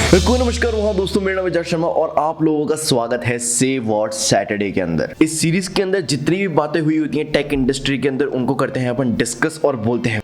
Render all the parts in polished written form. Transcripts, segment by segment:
नमस्कार वहाँ दोस्तों, मेरा नाम है जय शर्मा और आप लोगों का स्वागत है से व्हाट सैटरडे के अंदर। इस सीरीज के अंदर जितनी भी बातें हुई होती हैं टेक इंडस्ट्री के अंदर, उनको करते हैं अपन डिस्कस और बोलते हैं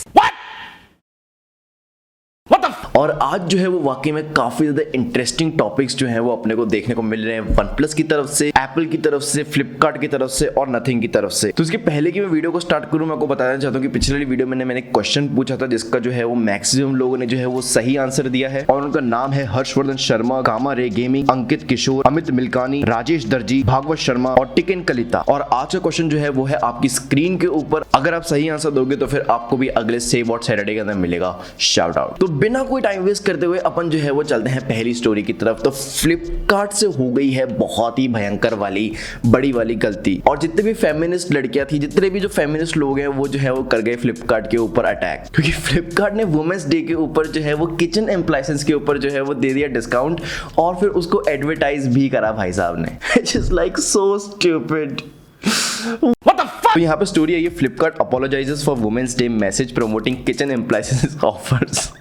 और आज जो है वो वाकई में काफी ज्यादा इंटरेस्टिंग टॉपिक्स जो हैं वो अपने को देखने को मिल रहे हैं वन प्लस की तरफ से, एप्पल की तरफ से, फ्लिपकार्ट की तरफ से और नथिंग की तरफ से। तो इसके पहले कि मैं वीडियो को स्टार्ट करूं, मैं आपको बताना चाहता हूं कि पिछले वाली वीडियो में मैंने क्वेश्चन पूछा था जिसका जो है वो मैक्सिमम लोगों ने जो है वो सही आंसर दिया है और उनका नाम है Harshvardhan Sharma, Gamma Ray Gaming, Ankit Kishor, Amit Milkani, Rajesh Darji, Bhagwat Sharma और टिकन कलिता। और आज का क्वेश्चन जो है वो है आपकी स्क्रीन के ऊपर। अगर आप सही आंसर दोगे तो फिर आपको भी अगले से व्हाट सैटरडे के अंदर मिलेगा शाउट आउट। तो बिना कोई टाइम वेस्ट करते हुए अपन जो है वो चलते हैं पहली स्टोरी की तरफ। तो फ्लिपकार्ट से हो गई है बहुत ही भयंकर वाली बड़ी वाली गलती और जितने भी फेमिनिस्ट लड़कियां थी, जितने भी जो फेमिनिस्ट लोग हैं वो जो है वो कर गए फ्लिपकार्ट के ऊपर अटैक, क्योंकि फ्लिपकार्ट ने वुमेन्स डे के ऊपर जो है वो किचन एप्लायंसेस के ऊपर जो है वो दे दिया डिस्काउंट और फिर उसको एडवर्टाइज भी करा भाई साहब ने। It's just like so stupid. तो यहाँ पे स्टोरी है ये, Flipkart apologises for Women's Day message promoting kitchen appliances offers.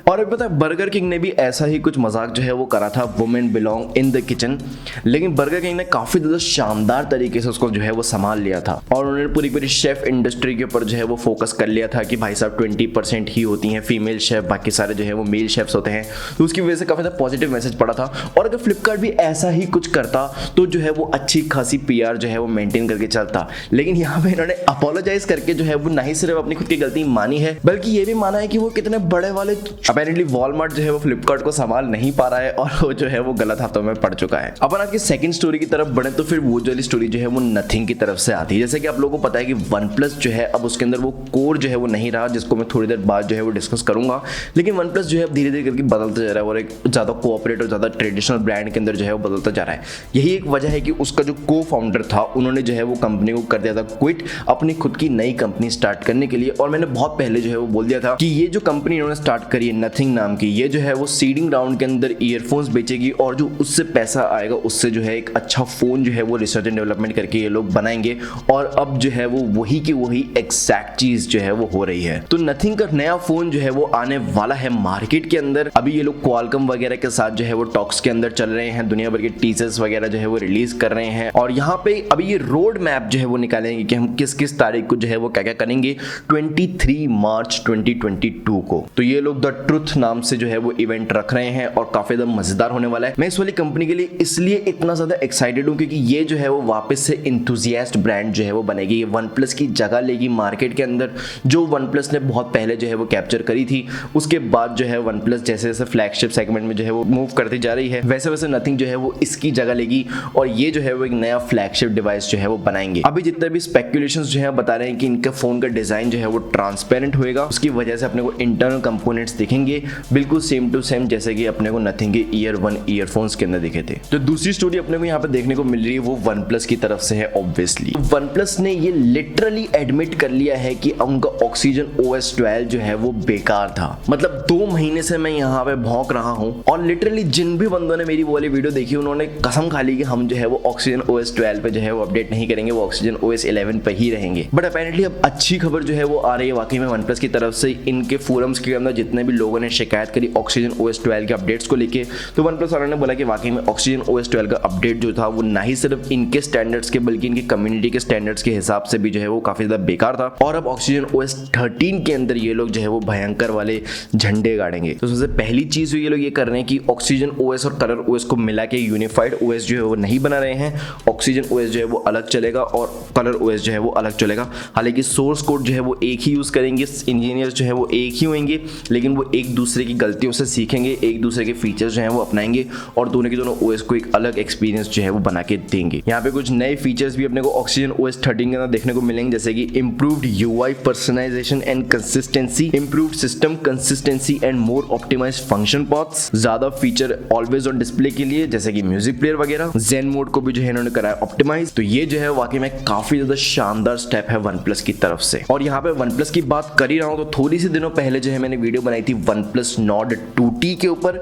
और पता है बर्गर किंग ने भी ऐसा ही कुछ मजाक जो है वो करा था, women belong in the kitchen, लेकिन बर्गर किंग ने काफी ज्यादा शानदार तरीके से उसको जो है वो संभाल लिया था और उन्होंने पूरी पूरी शेफ इंडस्ट्री के ऊपर जो है वो फोकस कर लिया था कि भाई साहब 20% ही होती हैं फीमेल शेफ, बाकी सारे जो है वो मेल शेफ्स होते हैं। तो उसकी वजह से काफी ज्यादा पॉजिटिव मैसेज पड़ा था। और अगर फ्लिपकार्ट भी ऐसा ही कुछ करता तो जो है वो अच्छी खासी PR जो है वो मेंटेन करके चलता, लेकिन यहाँ पे इन्होंने अपोलोजाइज करके जो है वो नहीं सिर्फ अपनी खुद की गलती मानी है बल्कि ये भी माना है कि वो कितने बड़े वाले अपेरेंटली वॉलमार्ट जो है वो फ्लिपकार्ट को संभाल नहीं पा रहा है और वो जो है वो गलत हाथों में पड़ चुका है। अपन आपकी सेकंड स्टोरी की तरफ बढ़े तो फिर वो वाली स्टोरी जो है वो नथिंग की तरफ से आती है। जैसे कि आप लोगों को पता है कि वन प्लस जो है अब उसके अंदर वो कोर जो है वो नहीं रहा, जिसको मैं थोड़ी देर बाद जो है वो डिस्कस करूंगा, लेकिन वन प्लस जो है धीरे धीरे करके बदलता जा रहा है और एक ज्यादा कोऑपरेट और ज्यादा ट्रेडिशनल ब्रांड के अंदर जो है वो बदलता जा रहा है। यही एक वजह है कि उसका जो को फाउंडर था उन्होंने जो है वो कंपनी को कर दिया था क्विट, अपनी खुद की नई कंपनी स्टार्ट करने के लिए। और मैंने बहुत पहले जो है वो बोल दिया था कि ये जो कंपनी इन्होंने स्टार्ट करी है नथिंग नाम की, ये जो है वो सीडिंग राउंड के अंदर ईयरफोन्स बेचेगी और जो उससे पैसा आएगा उससे जो है एक अच्छा फोन जो है वो रिसर्च एंड डेवलपमेंट करके ये लोग बनाएंगे। और अब जो है वो वही की वही एग्जैक्ट चीज जो है वो हो रही है। तो नथिंग का नया फोन जो है वो आने वाला है मार्केट के अंदर। अभी ये लोग क्वालकॉम वगैरह के साथ जो है वो टॉक्स के अंदर चल रहे हैं, दुनिया भर के टीजर्स वगैरह जो है वो रिलीज कर रहे हैं और यहाँ पे अभी ये रोड मैप जो है वो निकालेंगे कि हम किस किस तारीख को जो है वो क्या क्या करेंगे 23 मार्च 2022 को। तो ये लोग द ट्रुथ नाम से जो है वो इवेंट रख रहे हैं और काफी ज्यादा मजेदार होने वाला है। मैं इस वाली कंपनी के लिए इसलिए इतना ज्यादा एक्साइटेड हूं क्योंकि ये जो है वो वापस से इंथुजियास्ट ब्रांड जो है वो बनेगी, ये वन प्लस की जगह लेगी मार्केट के अंदर, जो वन प्लस ने बहुत पहले जो है वो कैप्चर करी थी। उसके बाद जो है वन प्लस जैसे जैसे फ्लैगशिप सेगमेंट में जो है वो मूव करती जा रही है, वैसे वैसे नथिंग जो है वो इसकी जगह लेगी और ये जो है वो एक नया फ्लैगशिप डिवाइस जो है वो बनाएंगे। अभी जितने भी स्पेकुलेशंस जो है बता रहे हैं कि इनके फोन का डिजाइन जो है वो ट्रांसपेरेंट होएगा, उसकी वजह से अपने को इंटरनल कंपोनेंट्स दिखेंगे बिल्कुल सेम टू सेम जैसे कि अपने को नथिंग के ईयर 1 ईयरफोन्स के अंदर दिखे थे। तो दूसरी स्टोरी अपने को यहाँ पे देखने को मिल रही है वो वन प्लस की तरफ से है। ऑब्वियसली वन प्लस ने ये लिटरली एडमिट कर लिया है कि उनका ऑक्सीजन OS 12 जो है वो बेकार था। मतलब 2 महीने से मैं यहाँ पे भौंक रहा हूँ और लिटरली जिन भी बंदों ने मेरी वो वाली वीडियो देखी उन्होंने कसम खा ली कि हम जो है वो ऑक्सीजन OS 12 पे जो है वो अपडेट नहीं करेंगे, वो ऑक्सीजन OS 11 पे ही रहेंगे। बट अपेरेंटली अब अच्छी खबर जो है वो आ रही है वाकई में वन प्लस की तरफ से। इनके फोरम्स के अंदर जितने भी लोगों ने शिकायत करी ऑक्सीजन OS 12 के अपडेट्स को लेके, तो वन प्लस वालों ने बोला कि वाकई में ऑक्सीजन OS 12 का अपडेट जो था वो ना ही सिर्फ इनके स्टैंडर्ड्स के बल्कि इनकी कम्युनिटी के स्टैंडर्ड्स के हिसाब से भी जो है वो काफी ज्यादा बेकार था। और अब ऑक्सीजन OS 13 के अंदर ये लोग जो है वो भयंकर वाले झंडे गाड़ेंगे। तो सबसे पहली चीज ये लोग ये कर रहे हैं कि ऑक्सीजन OS और कलर OS को मिला के यूनिफाइड OS जो है वो नहीं बना रहे हैं। ऑक्सीजन OS जो है वो अलग चलेगा और कलर OS जो है वो अलग चलेगा। हालांकि सोर्स कोड जो है वो एक ही यूज करेंगे, इंजीनियर्स जो है वो एक ही होंगे, लेकिन वो एक दूसरे की गलतियों से सीखेंगे, एक दूसरे के फीचर्स जो है वो अपनाएंगे और दोनों के दोनों OS को एक अलग एक्सपीरियंस जो है वो बना के देंगे। यहाँ पे कुछ नए फीचर्स भी अपने को ऑक्सीजन OS 13 के अंदर देखने को मिलेंगे, जैसे कि improved UI personalisation and consistency, improved system consistency and more optimised function paths, ज्यादा फीचर ऑलवेज ऑन डिस्प्ले के लिए जैसे कि म्यूजिक प्लेयर वगैरह, जेन मोड को भी जो है इन्होंने कराया ऑप्टिमाइज। तो ये जो है वाकई में काफी ज्यादा शानदार स्टेप है वन प्लस की तरफ से। और यहाँ पे वन प्लस की बात कर ही रहा हूँ तो थोड़ी सी दिनों पहले जो है मैंने वीडियो बनाई थी वन OnePlus Nord 2T के ऊपर।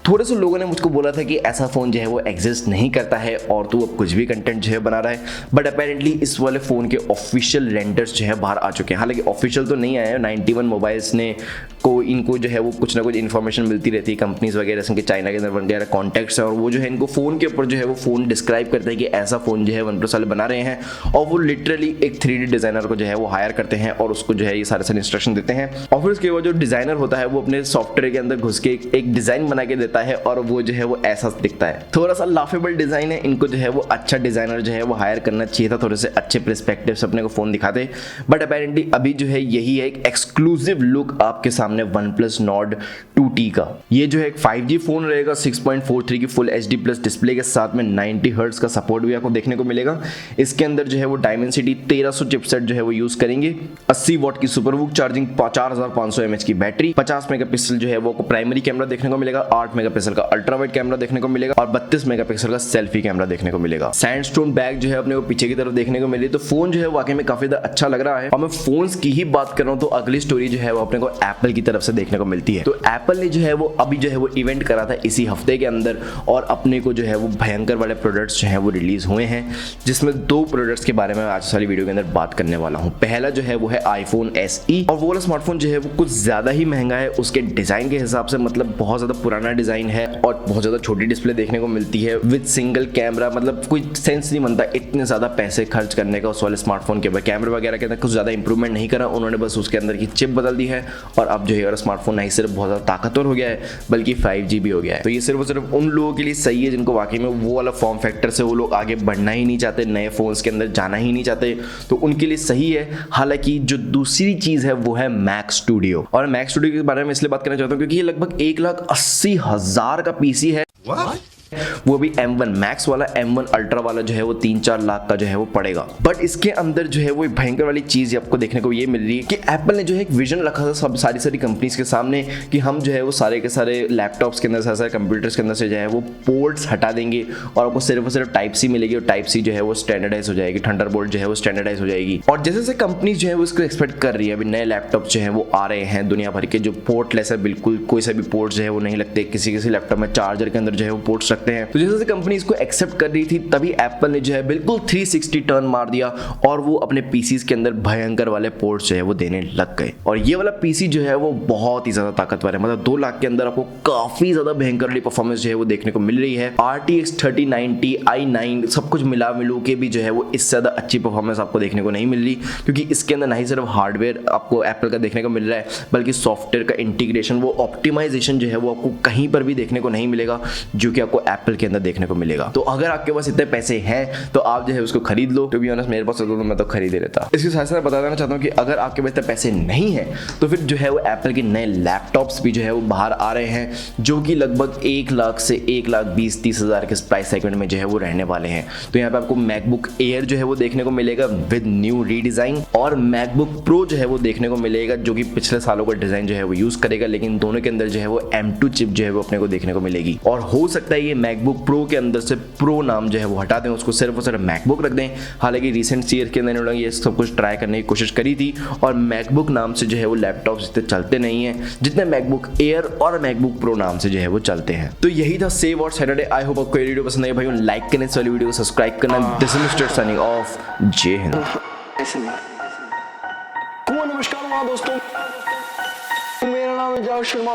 थोड़े से लोगों ने मुझको बोला था कि ऐसा फ़ोन जो है वो एग्जिस्ट नहीं करता है और तू अब कुछ भी कंटेंट जो है बना रहा है, बट अपेरेंटली इस वाले फ़ोन के ऑफिशियल रेंडर्स जो है बाहर आ चुके हैं। हालांकि ऑफिशियल तो नहीं आया है, 91 मोबाइल्स ने को इनको जो है वो कुछ ना कुछ इन्फॉर्मेशन मिलती रहती है कंपनीज वगैरह से, चाइना के अंदर वगैरह कॉन्टैक्ट्स है, और वो जो है इनको फ़ोन के ऊपर जो है वो फ़ोन डिस्क्राइब करते हैं कि ऐसा फ़ोन जो है OnePlus वाले बना रहे हैं, और वो लिटरली एक 3D डिज़ाइनर को जो है वो हायर करते हैं और उसको जो है ये सारे इंस्ट्रक्शन देते हैं, और फिर उसके बाद जो डिज़ाइनर होता है वो अपने सॉफ्टवेयर के अंदर घुस के एक डिज़ाइन बना के देता है और वो जो है वो ऐसा दिखता है। थोड़ा सा लाफेबल डिज़ाइन है, इनको जो है वो अच्छा डिज़ाइनर जो है वो हायर करना चाहिए था, थोड़े से अच्छे पर्सपेक्टिव से अपने को फ़ोन दिखाते, बट अपेरेंटली अभी जो है यही है एक एक्सक्लूसिव लुक आपके सामने OnePlus Nord 2T का। ये जो है एक 5G फ़ोन रहेगा, 6.43 की फुल HD प्लस डिस्प्ले के साथ में 90 हर्ट्ज का सपोर्ट भी आपको देखने को मिलेगा। इसके अंदर जो है वो Dimensity 1300 चिपसेट जो है वो यूज़ करेंगे, 80 वॉट की सुपरवूक चार्जिंग, 4500 mAh की बैटरी, 50 मेगापिक्सल जो है वो प्राइमरी कैमरा देखने को मिलेगा, 8 मेगापिक्सल का अल्ट्रा वाइड कैमरा देखने को मिलेगा और 32 मेगापिक्सल का सेल्फी कैमरा देखने को मिलेगा। सैंडस्टोन बैग जो है अपने को पीछे की तरफ देखने को मिली, तो फोन जो है वाकई में काफी ज्यादा अच्छा लग रहा है। और मैं फोन्स की ही बात कर रहा हूं तो अगली स्टोरी जो है वो अपने को एप्पल की तरफ से देखने को मिलती है। तो एप्पल ने जो है वो अभी जो है वो इवेंट करा था इसी हफ्ते के अंदर, और अपने को जो है वो भयंकर वाले प्रोडक्ट्स जो है वो रिलीज हुए हैं, जिसमें 2 प्रोडक्ट्स के बारे में आज वाली वीडियो के अंदर बात करने वाला हूं। पहला जो है वो है iPhone SE, और वो वाला स्मार्टफोन जो है वो कुछ ज्यादा ही महंगा है उसके डिजाइन के हिसाब से, मतलब बहुत ज्यादा पुराना डिजाइन है और बहुत ज्यादा छोटी डिस्प्ले देखने को मिलती है विद सिंगल कैमरा। मतलब कोई सेंस नहीं बनता इतने ज्यादा पैसे खर्च करने का उस वाले स्मार्टफोन के ऊपर। कैमरा वगैरह के अंदर कुछ ज्यादा इंप्रूवमेंट नहीं करा उन्होंने, बस उसके अंदर की चिप बदल दी है, और अब जो है स्मार्टफोन नहीं सिर्फ बहुत ज्यादा ताकतवर हो गया है बल्कि 5G भी हो गया है। तो ये सिर्फ और सिर्फ उन लोगों के लिए सही है जिनको वाकई में वो वाला फॉर्म फैक्टर से वो लोग आगे बढ़ना ही नहीं चाहते, नए फोन्स के अंदर जाना ही नहीं चाहते, तो उनके लिए सही है। हालांकि जो दूसरी चीज है वो है मैक स्टूडियो, और मैक स्टूडियो के बारे में इसलिए बात करना चाहता हूँ क्योंकि ये लगभग 1,80,000 का पीसी है। वो भी M1 मैक्स वाला, M1 अल्ट्रा वाला जो है वो 3-4 लाख का जो है वो पड़ेगा। बट इसके अंदर जो है वो भयंकर वाली चीज आपको देखने को ये मिल रही है कि एप्पल ने जो है एक विजन रखा था सब सारी कंपनीज के सामने कि हम जो है वो सारे के सारे लैपटॉप्स के अंदर, सारे कंप्यूटर्स के अंदर से जो है वो पोर्ट्स हटा देंगे और आपको सिर्फ और सिर्फ टाइप सी मिलेगी, और टाइप सी जो है वो स्टैंडर्डाइज हो जाएगी, थंडरबोल्ट जो है वो स्टैंडर्डाइज हो जाएगी। और जैसे जैसे कंपनीज जो है वो इसको एक्सपेक्ट कर रही है, अभी नए लैपटॉप जो है वो आ रहे हैं दुनिया भर के जो पोर्टलेस है, बिल्कुल कोई सा भी पोर्ट जो है वो नहीं लगते, किसी लैपटॉप में चार्जर के अंदर जो है वो पोर्ट्स रखते हैं। तो जैसे कंपनी इसको एक्सेप्ट कर रही थी तभी एप्पल ने जो है बिल्कुल 360 टर्न मार दिया और वो अपने पीसीज के अंदर भयंकर वाले पोर्ट्स जो है वो देने लग गए। और ये वाला पीसी जो है वो बहुत ही ज्यादा ताकतवर है, मतलब 2 लाख के अंदर आपको काफी ज्यादा भयंकर वाली परफॉर्मेंस जो है वो देखने को मिल रही है। RTX 3090 i9 सब कुछ मिलू के भी जो है वो इससे ज्यादा अच्छी परफॉर्मेंस आपको देखने को नहीं मिल रही, क्योंकि इसके अंदर नहीं सिर्फ हार्डवेयर आपको एप्पल का देखने को मिल रहा है बल्कि सॉफ्टवेयर का इंटीग्रेशन, वो ऑप्टिमाइजेशन जो है वो आपको कहीं पर भी देखने को नहीं मिलेगा जो कि आपको एप्पल के अंदर देखने को मिलेगा। तो अगर आपके पास इतने पैसे हैं तो आप जो है उसको खरीद लो। टू बी ऑनेस्ट मेरे पास तो मैं तो खरीद ही लेता। इसके साथ साथ बता देना चाहता हूँ कि अगर आपके पास इतने पैसे नहीं है तो फिर जो है वो एप्पल के नए लैपटॉप्स भी जो है वो बाहर आ रहे हैं, जो कि लगभग 1 लाख से 1,20,30 हज़ार के प्राइस सेगमेंट में जो है वो रहने वाले हैं। तो यहाँ पे आपको मैकबुक एयर जो है वो देखने को मिलेगा विद न्यू रीडिजाइन, और मैकबुक प्रो जो है वो देखने को मिलेगा जो कि पिछले सालों का डिजाइन जो है वो यूज करेगा, लेकिन दोनों के अंदर जो है वो M2 चिप जो है वो अपने को देखने को मिलेगी। और हो सकता है ये मैकबुक प्रो के अंदर से प्रो नाम जो है वो हटा दें, उसको सिर्फ और सिर्फ मैकबुक रख दें। हालांकि रिसेंट ईयर के अंदर ये सब कुछ ट्राई करने की कोशिश करी थी, और मैकबुक नाम से जो है वो लैपटॉप्स इतने चलते नहीं हैं जितने मैकबुक एयर और मैकबुक प्रो नाम से जो है वो चलते हैं। तो यही था सेव और सैटरडे। आई होप आपको ये वीडियो पसंद आई भाई, लाइक करने इस वाली वीडियो को, सब्सक्राइब करना। This is mister signing off, जय हिंद। नमस्कार दोस्तों, मेरा नाम है जावेद शर्मा।